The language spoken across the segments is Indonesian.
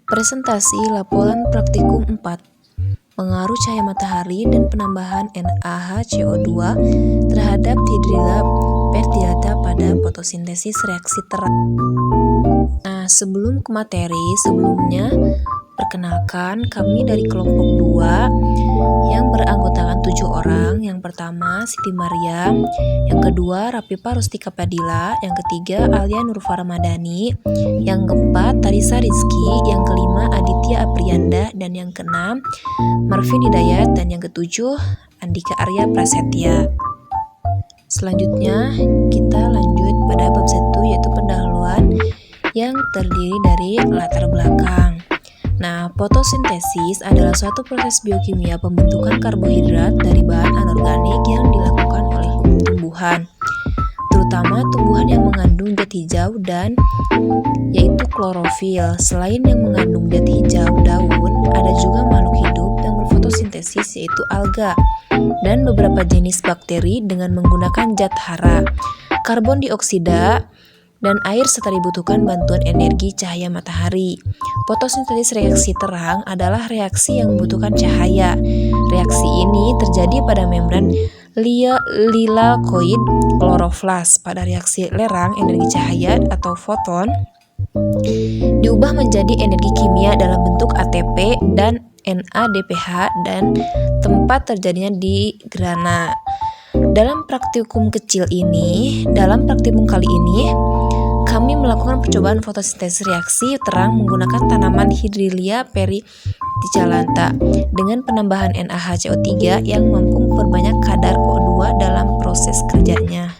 Presentasi laporan praktikum 4, pengaruh cahaya matahari dan penambahan NaHCO2 terhadap hidrilla perdilata pada fotosintesis reaksi terang. Nah, sebelum ke materi, sebelumnya perkenalkan kami dari kelompok 2 yang beranggotakan 7 orang. Yang pertama Siti Maryam, yang kedua Rapipa Rustika Padilla, yang ketiga Alia Nurfara Madani, yang keempat Tarisa Rizky, yang kelima Aditya Aprianda, dan yang keenam Marvin Hidayat, dan yang ketujuh Andika Arya Prasetya. Selanjutnya kita lanjut pada bab 1, yaitu pendahuluan yang terdiri dari latar belakang. Nah, fotosintesis adalah suatu proses biokimia pembentukan karbohidrat dari bahan anorganik yang dilakukan oleh tumbuhan, terutama tumbuhan yang mengandung zat hijau dan yaitu klorofil. Selain yang mengandung zat hijau daun, ada juga makhluk hidup yang berfotosintesis yaitu alga dan beberapa jenis bakteri dengan menggunakan zat hara, karbon dioksida, dan air serta dibutuhkan bantuan energi cahaya matahari. Fotosintesis reaksi terang adalah reaksi yang membutuhkan cahaya. Reaksi ini terjadi pada membran lilakoid kloroflas. Pada reaksi lerang, energi cahaya atau foton diubah menjadi energi kimia dalam bentuk ATP dan NADPH dan tempat terjadinya di grana. Dalam praktikum kali ini, kami melakukan percobaan fotosintesis reaksi terang menggunakan tanaman Hydrilla perticillata dengan penambahan NaHCO3 yang mampu memperbanyak kadar O2 dalam proses kerjanya.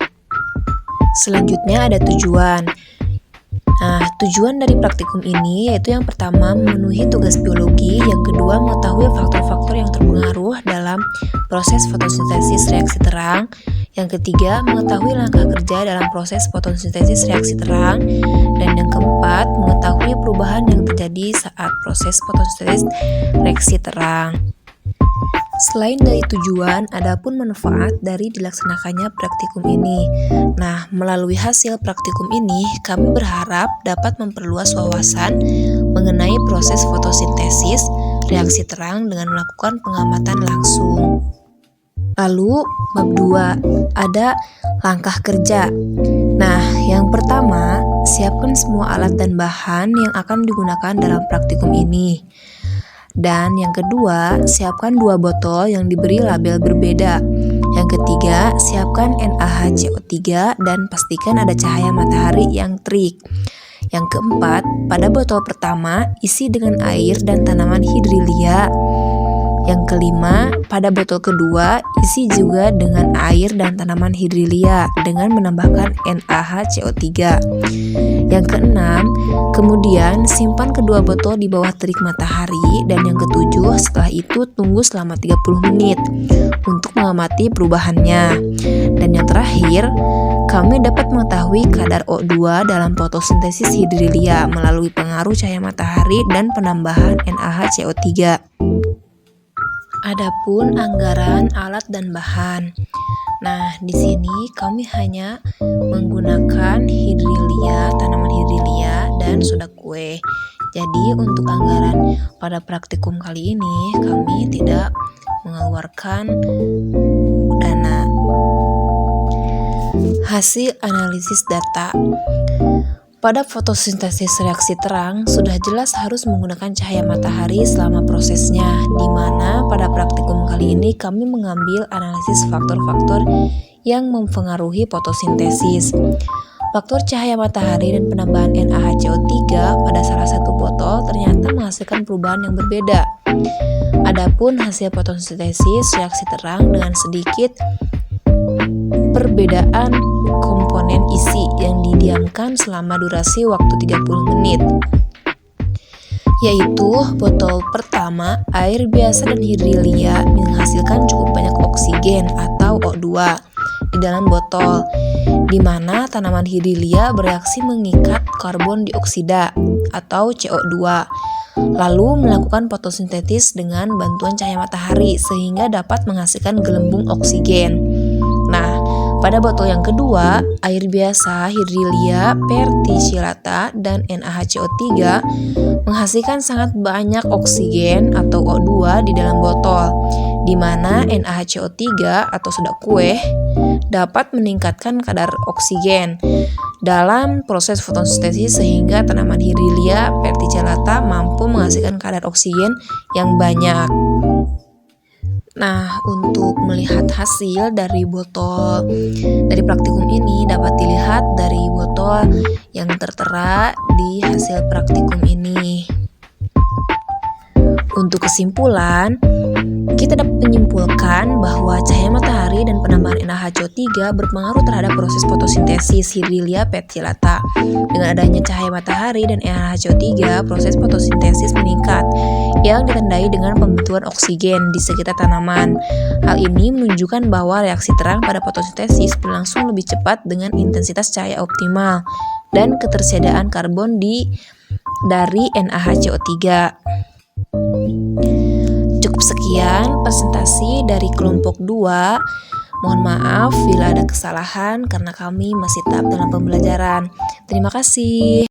Selanjutnya ada tujuan. Nah, tujuan dari praktikum ini yaitu yang pertama memenuhi tugas biologi, yang kedua mengetahui faktor-faktor yang terpengaruh dalam proses fotosintesis reaksi terang, yang ketiga mengetahui langkah kerja dalam proses fotosintesis reaksi terang, dan yang keempat mengetahui perubahan yang terjadi saat proses fotosintesis reaksi terang. Selain dari tujuan, ada pun manfaat dari dilaksanakannya praktikum ini. Nah, melalui hasil praktikum ini, kami berharap dapat memperluas wawasan mengenai proses fotosintesis reaksi terang dengan melakukan pengamatan langsung. Lalu, bab 2, ada langkah kerja. Nah, yang pertama, siapkan semua alat dan bahan yang akan digunakan dalam praktikum ini. Dan yang kedua, siapkan 2 botol yang diberi label berbeda. Yang ketiga, siapkan NaHCO3 dan pastikan ada cahaya matahari yang terik. Yang keempat, pada botol pertama isi dengan air dan tanaman hidrilla. Yang kelima, pada botol kedua isi juga dengan air dan tanaman hidrilla dengan menambahkan NaHCO3. Yang keenam, kemudian simpan kedua botol di bawah terik matahari, dan yang ketujuh, setelah itu tunggu selama 30 menit untuk mengamati perubahannya. Dan yang terakhir, kami dapat mengetahui kadar O2 dalam fotosintesis hidrilla melalui pengaruh cahaya matahari dan penambahan NaHCO3. Adapun anggaran alat dan bahan. Nah, di sini kami hanya menggunakan hidrilla, tanaman hidrilla, dan soda kue. Jadi untuk anggaran pada praktikum kali ini kami tidak mengeluarkan dana. Hasil analisis data. Pada fotosintesis reaksi terang, sudah jelas harus menggunakan cahaya matahari selama prosesnya, di mana pada praktikum kali ini kami mengambil analisis faktor-faktor yang mempengaruhi fotosintesis. Faktor cahaya matahari dan penambahan NaHCO3 pada salah satu botol ternyata menghasilkan perubahan yang berbeda. Adapun hasil fotosintesis reaksi terang dengan sedikit perbedaan komponen isi yang didiamkan selama durasi waktu 30 menit, yaitu botol pertama air biasa dan hidrilla menghasilkan cukup banyak oksigen atau O2 di dalam botol, di mana tanaman hidrilla bereaksi mengikat karbon dioksida atau CO2 lalu melakukan fotosintesis dengan bantuan cahaya matahari sehingga dapat menghasilkan gelembung oksigen. Nah, Pada botol yang kedua, air biasa Hydrilia verticillata dan NaHCO3 menghasilkan sangat banyak oksigen atau O2 di dalam botol, di mana NaHCO3 atau soda kue dapat meningkatkan kadar oksigen dalam proses fotosintesis sehingga tanaman Hydrilia verticillata mampu menghasilkan kadar oksigen yang banyak. Nah, untuk melihat hasil dari praktikum ini dapat dilihat dari botol yang tertera di hasil praktikum ini. Untuk kesimpulan, kita dapat menyimpulkan bahwa cahaya matahari dan penambahan NaHCO3 berpengaruh terhadap proses fotosintesis Hydrilia verticillata. Dengan adanya cahaya matahari dan NaHCO3, proses fotosintesis meningkat, yang ditandai dengan pembentukan oksigen di sekitar tanaman. Hal ini menunjukkan bahwa reaksi terang pada fotosintesis berlangsung lebih cepat dengan intensitas cahaya optimal dan ketersediaan karbon dari NaHCO3. Cukup sekian presentasi dari kelompok 2. Mohon maaf bila ada kesalahan karena kami masih tahap dalam pembelajaran. Terima kasih.